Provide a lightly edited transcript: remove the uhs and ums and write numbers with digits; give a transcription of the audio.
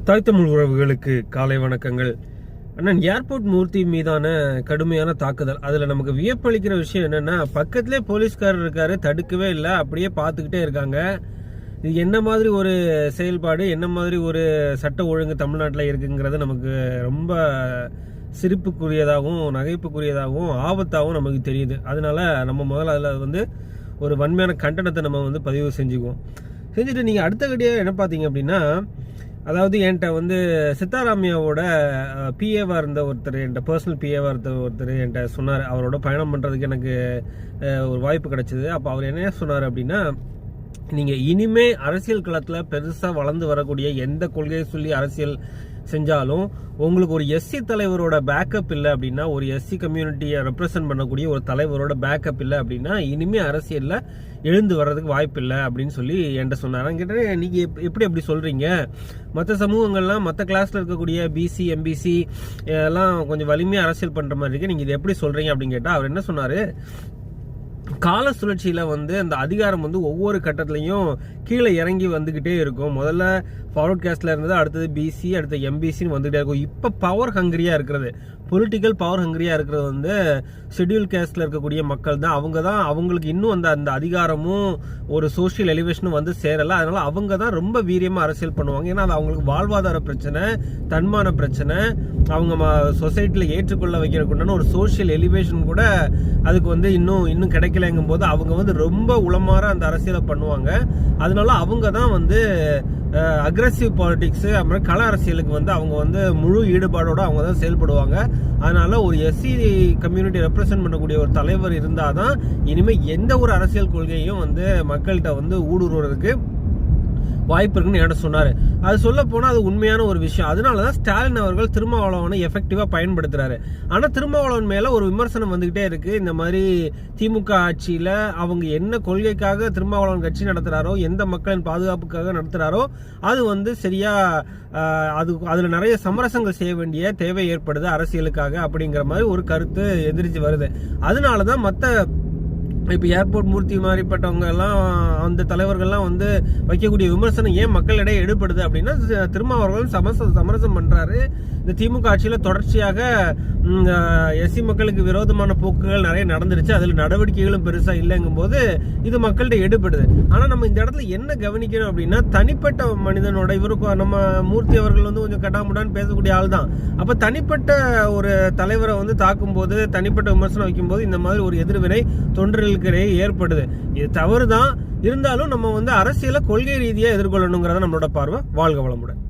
தாய்த்தமிழ் உறவுகளுக்கு காலை வணக்கங்கள். அண்ணன் ஏர்போர்ட் மூர்த்தி மீதான கடுமையான தாக்குதல். அதில் நமக்கு வியப்பளிக்கிற விஷயம் என்னன்னா, பக்கத்திலே போலீஸ்காரர் இருக்காரு, தடுக்கவே இல்லை, அப்படியே பார்த்துக்கிட்டே இருக்காங்க. இது என்ன மாதிரி ஒரு செயல்பாடு, என்ன மாதிரி ஒரு சட்ட ஒழுங்கு தமிழ்நாட்டில் இருக்குங்கிறது நமக்கு ரொம்ப சிரிப்புக்குரியதாகவும் நகைப்புக்குரியதாகவும் ஆபத்தாகவும் நமக்கு தெரியுது. அதனால நம்ம முதல்ல அதில் ஒரு வன்மையான கண்டனத்தை நம்ம பதிவு செஞ்சுட்டு நீங்கள் அடுத்த கடியாக என்ன பார்த்தீங்க அப்படின்னா, அதாவது என்கிட்ட சித்தாராமையாவோட பிஏவாக இருந்த ஒருத்தர், என்கிட்ட பர்சனல் பிஏவாக இருந்த ஒருத்தர் என்கிட்ட சொன்னார். அவரோட பயணம் பண்ணுறதுக்கு எனக்கு ஒரு வாய்ப்பு கிடைச்சிது. அப்போ அவர் என்ன சொன்னார் அப்படின்னா, நீங்கள் இனிமே அரசியல் களத்தில் பெருசாக வளர்ந்து வரக்கூடிய எந்த கொள்கையை சொல்லி அரசியல் செஞ்சாலும் உங்களுக்கு ஒரு எஸ்சி தலைவரோட பேக்கப் இல்லை அப்படின்னா, ஒரு எஸ்சி கம்யூனிட்டியை ரெப்ரசன்ட் பண்ணக்கூடிய ஒரு தலைவரோட பேக்கப் இல்லை அப்படின்னா, இனிமே அரசியலில் எழுந்து வர்றதுக்கு வாய்ப்பு இல்லை அப்படின்னு சொல்லி என்கிட்ட சொன்னார். கேட்டேன், நீங்கள் எப்படி அப்படி சொல்கிறீங்க? மற்ற சமூகங்கள்லாம் மற்ற கிளாஸில் இருக்கக்கூடிய பிசி எம்பிசி எல்லாம் கொஞ்சம் வலிமையாக அரசியல் பண்ணுற மாதிரி இருக்கு, நீங்கள் இதை எப்படி சொல்கிறீங்க அப்படின்னு கேட்டால், அவர் என்ன சொன்னார், கால சுழற்சியில் அந்த அதிகாரம் ஒவ்வொரு கட்டத்திலையும் கீழே இறங்கி வந்துக்கிட்டே இருக்கும். முதல்ல ஃபார்வர்ட் கேஸ்டில் இருந்தது, அடுத்தது பிசி, அடுத்த எம்பிசின்னு வந்துகிட்டே இருக்கும். இப்போ பவர் ஹங்கரியாக இருக்கிறது, பொலிட்டிக்கல் பவர் ஹங்கரியாக இருக்கிறது ஷெட்யூல் கேஸ்டில் இருக்கக்கூடிய மக்கள் தான். அவங்களுக்கு இன்னும் அந்த அதிகாரமும் ஒரு சோஷியல் எலிவேஷனும் சேரலை. அதனால அவங்க தான் ரொம்ப வீரியமாக அரசியல் பண்ணுவாங்க. ஏன்னா அது அவங்களுக்கு வாழ்வாதார பிரச்சனை, தன்மான பிரச்சனை, அவங்க சொசைட்டியில் ஏற்றுக்கொள்ள வைக்கிறதுக்குண்டான ஒரு சோஷியல் எலிவேஷன் கூட அதுக்கு இன்னும் கிடைக்கலங்கும் போது அவங்க ரொம்ப உளமாற அந்த அரசியலை பண்ணுவாங்க. அதனால அவங்க தான் அக்ரெசிவ் பாலிடிக்ஸ், அப்புறம் கள அரசியலுக்கு அவங்க முழு ஈடுபாடோட அவங்க தான் செயல்படுவாங்க. அதனால ஒரு எஸ்சி கம்யூனிட்டி ரெப்ரசென்ட் பண்ணக்கூடிய ஒரு தலைவர் இருந்தாதான் இனிமேல் எந்த ஒரு அரசியல் கொள்கையும் மக்கள்கிட்ட ஊடுருவதற்கு வாய்ப்பு இருக்குன்னு என்கிட்ட சொன்னார். அது சொல்ல போனால் அது உண்மையான ஒரு விஷயம். அதனால தான் ஸ்டாலின் அவர்கள் திருமாவளவனை எஃபெக்டிவாக பயன்படுத்துறாரு. ஆனால் திருமாவளவன் மேலே ஒரு விமர்சனம் வந்துகிட்டே இருக்கு. இந்த மாதிரி திமுக ஆட்சியில் அவங்க என்ன கொள்கைக்காக திருமாவளவன் கட்சி நடத்துகிறாரோ, எந்த மக்களின் பாதுகாப்புக்காக நடத்துகிறாரோ, அது சரியா அதில் நிறைய சமரசங்கள் செய்ய வேண்டிய தேவை ஏற்படுது அரசியலுக்காக அப்படிங்கிற மாதிரி ஒரு கருத்து எதிர்த்து வருது. அதனால தான் மற்ற இப்போ ஏர்போர்ட் மூர்த்தி மாதிரிப்பட்டவங்க எல்லாம், அந்த தலைவர்கள்லாம் வைக்கக்கூடிய விமர்சனம் ஏன் மக்களிடையே எடுப்படுது அப்படின்னா, திருமாவளவன் சமரசம் பண்றாரு. இந்த திமுக ஆட்சியில் தொடர்ச்சியாக எஸ்சி மக்களுக்கு விரோதமான போக்குகள் நிறைய நடந்துருச்சு, அதில் நடவடிக்கைகளும் பெருசாக இல்லைங்கும் போது இது மக்கள்கிட்ட எடுப்படுது. ஆனால் நம்ம இந்த இடத்துல என்ன கவனிக்கணும் அப்படின்னா, தனிப்பட்ட மனிதனோட இவருக்கு நம்ம மூர்த்தி அவர்கள் கொஞ்சம் கட்டாமுடான்னு பேசக்கூடிய ஆள் தான். அப்போ தனிப்பட்ட ஒரு தலைவரை தாக்கும் போது, தனிப்பட்ட விமர்சனம் வைக்கும் போது இந்த மாதிரி ஒரு எதிர்வினை தொண்டர்களுக்கு ஏற்படுது. இது தவறு தான். இருந்தாலும் நம்ம அரசியலை கொள்கை ரீதியாக எதிர்கொள்ளணுங்கிறத நம்மளோட பார்வை. வாழ்க வளமுடன்.